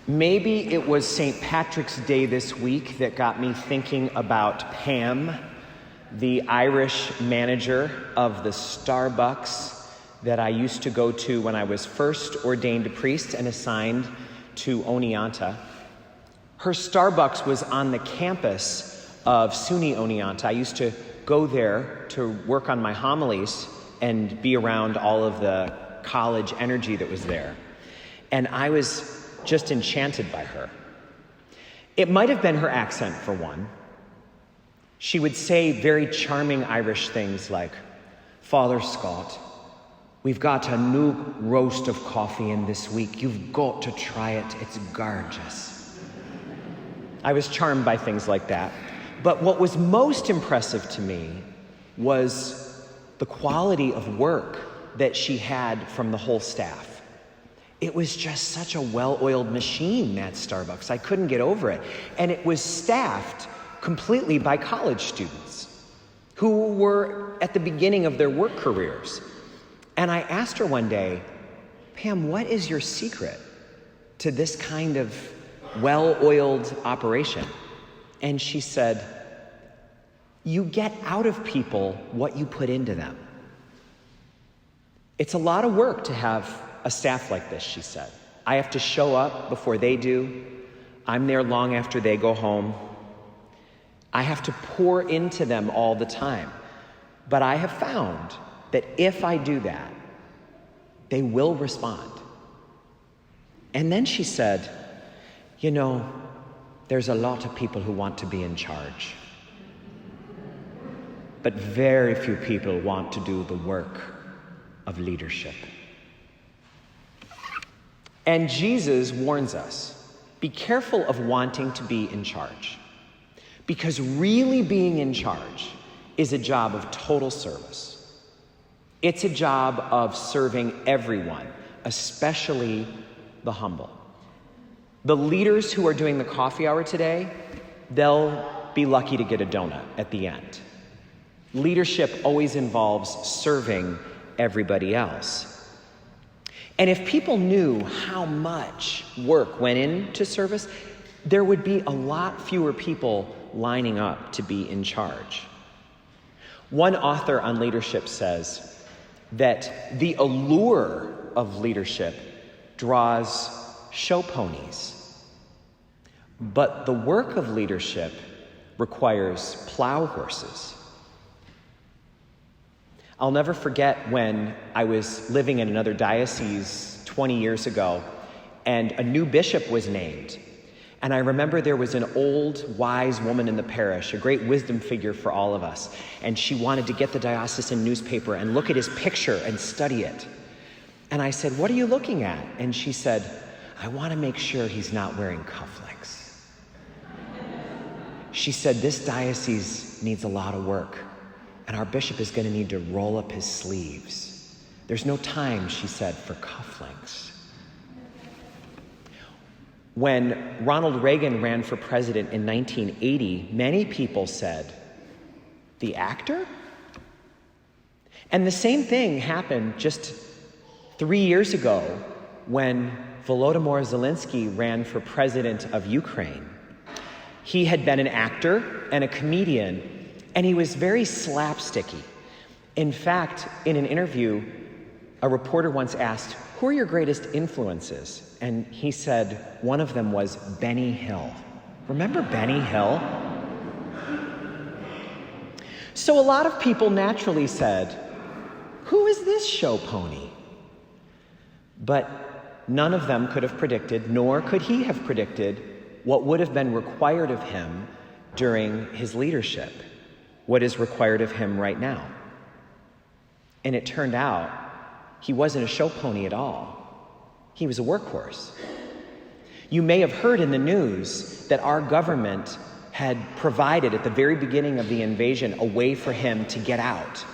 Maybe it was St. Patrick's Day this week that got me thinking about Pam, the Irish manager of the Starbucks that I used to go to when I was first ordained a priest and assigned to Oneonta. Her Starbucks was on the campus of SUNY Oneonta. I used to go there to work on my homilies and be around all of the college energy that was there. And I was just enchanted by her. It might have been her accent, for one. She would say very charming Irish things like, "Father Scott, we've got a new roast of coffee in this week. You've got to try it. It's gorgeous." I was charmed by things like that. But what was most impressive to me was the quality of work that she had from the whole staff. It was just such a well-oiled machine, that Starbucks. I couldn't get over it. And it was staffed completely by college students who were at the beginning of their work careers. And I asked her one day, "Pam, what is your secret to this kind of well-oiled operation?" And she said, "You get out of people what you put into them." It's a lot of work to have a staff like this, she said. I have to show up before they do. I'm there long after they go home. I have to pour into them all the time. But I have found that if I do that, they will respond. And then she said, "You know, there's a lot of people who want to be in charge. But very few people want to do the work of leadership." And Jesus warns us, be careful of wanting to be in charge. Because really being in charge is a job of total service. It's a job of serving everyone, especially the humble. The leaders who are doing the coffee hour today, they'll be lucky to get a donut at the end. Leadership always involves serving everybody else. And if people knew how much work went into service, there would be a lot fewer people lining up to be in charge. One author on leadership says that the allure of leadership draws show ponies, but the work of leadership requires plow horses. I'll never forget when I was living in another diocese 20 years ago, and a new bishop was named. And I remember there was an old, wise woman in the parish, a great wisdom figure for all of us. And she wanted to get the diocesan newspaper and look at his picture and study it. And I said, "What are you looking at?" And she said, "I want to make sure he's not wearing cufflinks." She said, "This diocese needs a lot of work. And our bishop is going to need to roll up his sleeves. There's no time," she said, "for cufflinks." When Ronald Reagan ran for president in 1980, many people said, "The actor?" And the same thing happened just 3 years ago when Volodymyr Zelensky ran for president of Ukraine. He had been an actor and a comedian, and he was very slapsticky. In fact, in an interview, a reporter once asked, "Who are your greatest influences?" And he said one of them was Benny Hill. Remember Benny Hill? So a lot of people naturally said, "Who is this show pony?" But none of them could have predicted, nor could he have predicted, what would have been required of him during his leadership. What is required of him right now. And it turned out he wasn't a show pony at all. He was a workhorse. You may have heard in the news that our government had provided at the very beginning of the invasion a way for him to get out.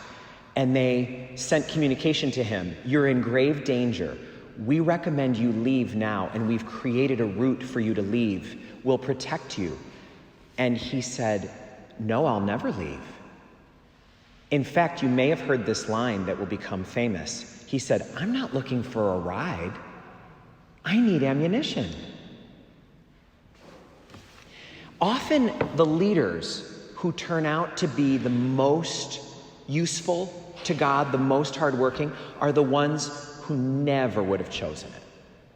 And they sent communication to him, "You're in grave danger. We recommend you leave now, and we've created a route for you to leave. We'll protect you." And he said, "No, I'll never leave." In fact, you may have heard this line that will become famous. He said, "I'm not looking for a ride. I need ammunition." often the leaders who turn out to be the most useful to God, the most hardworking, are the ones who never would have chosen it.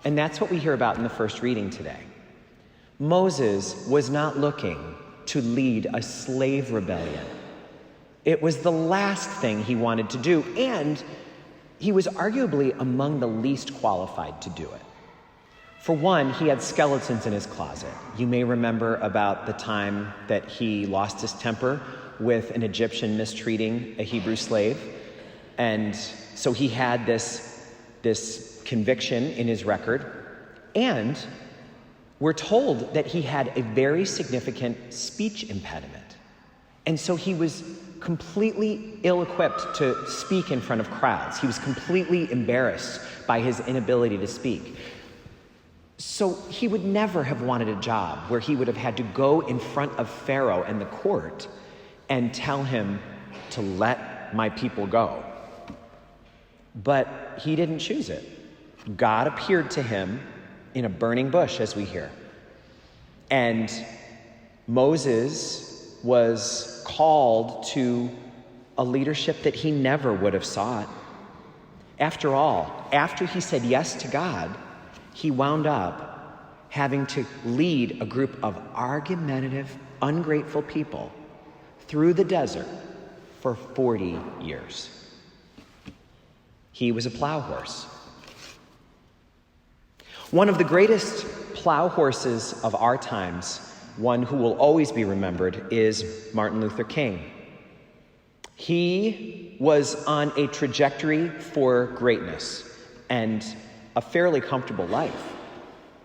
And that's what we hear about in the first reading today. Moses was not looking to lead a slave rebellion. It was the last thing he wanted to do, and he was arguably among the least qualified to do it. For one, he had skeletons in his closet. You may remember about the time that he lost his temper with an Egyptian mistreating a Hebrew slave. And so he had this conviction in his record. And we're told that he had a very significant speech impediment. And so he was completely ill-equipped to speak in front of crowds. He was completely embarrassed by his inability to speak. So he would never have wanted a job where he would have had to go in front of Pharaoh and the court and tell him to let my people go. But he didn't choose it. God appeared to him in a burning bush, as we hear. And Moses was called to a leadership that he never would have sought. After all, after he said yes to God, he wound up having to lead a group of argumentative, ungrateful people through the desert for 40 years. He was a plow horse. One of the greatest plow horses of our times, one who will always be remembered, is Martin Luther King. He was on a trajectory for greatness and a fairly comfortable life.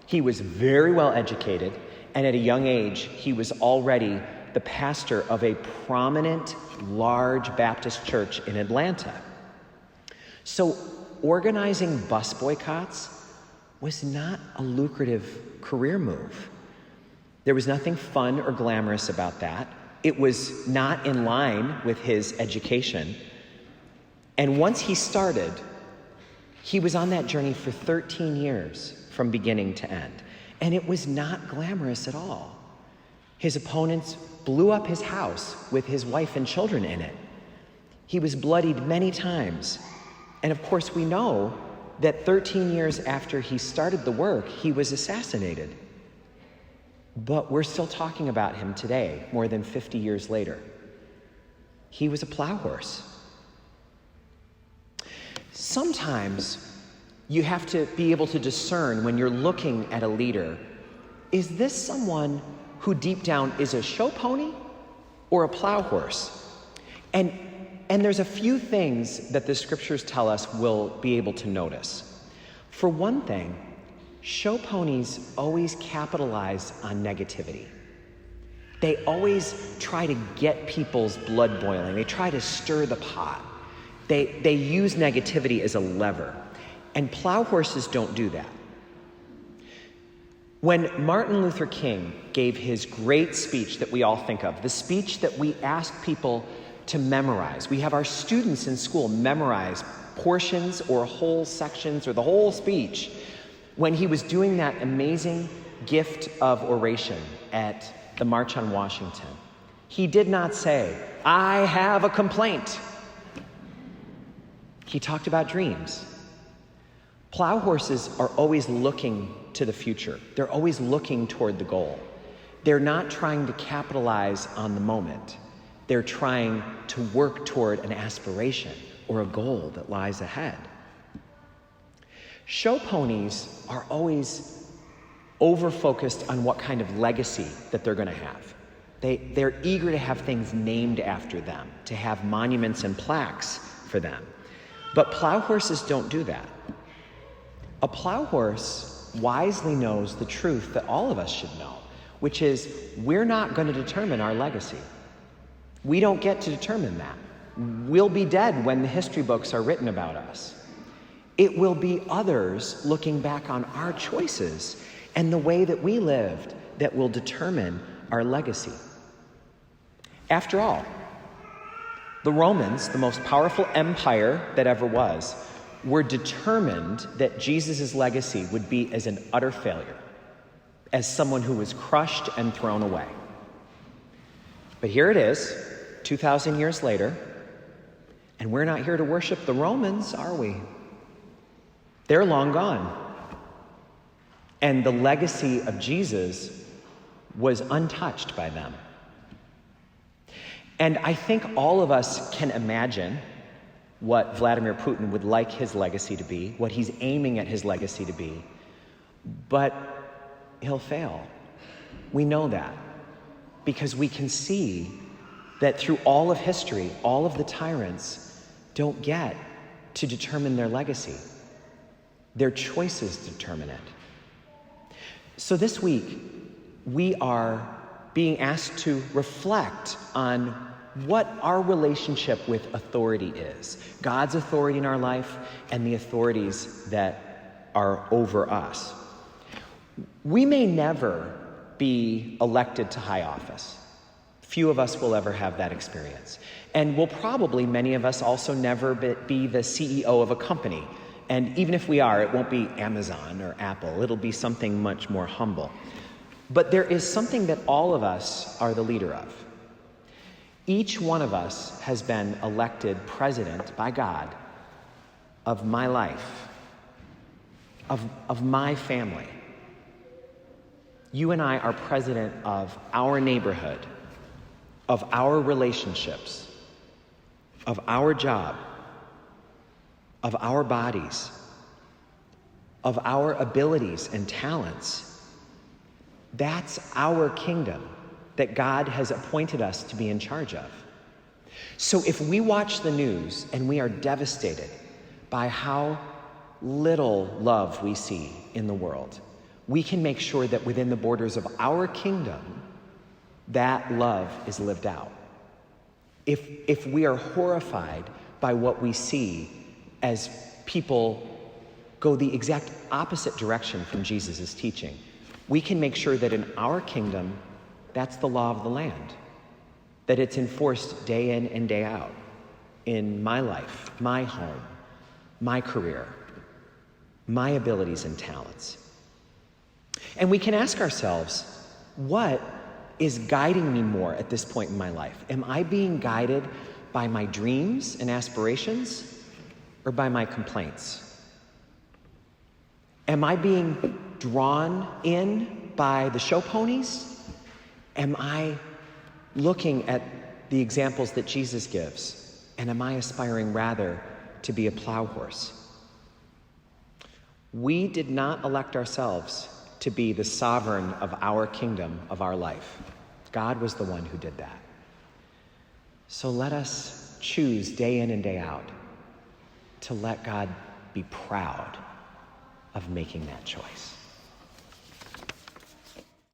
He was very well educated, and at a young age, he was already the pastor of a prominent, large Baptist church in Atlanta. So organizing bus boycotts was not a lucrative career move. There was nothing fun or glamorous about that. It was not in line with his education. And once he started, he was on that journey for 13 years from beginning to end. And it was not glamorous at all. His opponents blew up his house with his wife and children in it. He was bloodied many times. And of course, we know that 13 years after he started the work, he was assassinated. But we're still talking about him today, more than 50 years later. He was a plow horse. Sometimes you have to be able to discern when you're looking at a leader, is this someone who deep down is a show pony or a plow horse? And there's a few things that the scriptures tell us we'll be able to notice. For one thing, show ponies always capitalize on negativity. They always try to get people's blood boiling. They try to stir the pot. They use negativity as a lever. And plow horses don't do that. When Martin Luther King gave his great speech that we all think of, the speech that we ask people to memorize, we have our students in school memorize portions or whole sections or the whole speech. When he was doing that amazing gift of oration at the March on Washington, he did not say, "I have a complaint." He talked about dreams. Plow horses are always looking to the future. They're always looking toward the goal. They're not trying to capitalize on the moment. They're trying to work toward an aspiration or a goal that lies ahead. Show ponies are always over-focused on what kind of legacy that they're going to have. They're eager to have things named after them, to have monuments and plaques for them. But plow horses don't do that. A plow horse wisely knows the truth that all of us should know, which is we're not going to determine our legacy. We don't get to determine that. We'll be dead when the history books are written about us. It will be others looking back on our choices and the way that we lived that will determine our legacy. After all, the Romans, the most powerful empire that ever was, were determined that Jesus' legacy would be as an utter failure, as someone who was crushed and thrown away. But here it is, 2,000 years later, and we're not here to worship the Romans, are we? They're long gone. And the legacy of Jesus was untouched by them. And I think all of us can imagine what Vladimir Putin would like his legacy to be, what he's aiming at his legacy to be. But he'll fail. We know that because we can see that through all of history, all of the tyrants don't get to determine their legacy. Their choices determine it. So this week, we are being asked to reflect on what our relationship with authority is. God's authority in our life and the authorities that are over us. We may never be elected to high office. Few of us will ever have that experience. And will probably, many of us, also never be the CEO of a company. And even if we are, it won't be Amazon or Apple. It'll be something much more humble. But there is something that all of us are the leader of. Each one of us has been elected president by God of my life, of my family. You and I are president of our neighborhood, of our relationships, of our job, of our bodies, of our abilities and talents. That's our kingdom that God has appointed us to be in charge of. So if we watch the news and we are devastated by how little love we see in the world, we can make sure that within the borders of our kingdom, that love is lived out. If we are horrified by what we see as people go the exact opposite direction from Jesus' teaching, we can make sure that in our kingdom, that's the law of the land, that it's enforced day in and day out in my life, my home, my career, my abilities and talents. And we can ask ourselves, what is guiding me more at this point in my life? Am I being guided by my dreams and aspirations or by my complaints? Am I being drawn in by the show ponies? Am I looking at the examples that Jesus gives? And am I aspiring rather to be a plow horse? We did not elect ourselves to be the sovereign of our kingdom, of our life. God was the one who did that. So let us choose day in and day out to let God be proud of making that choice.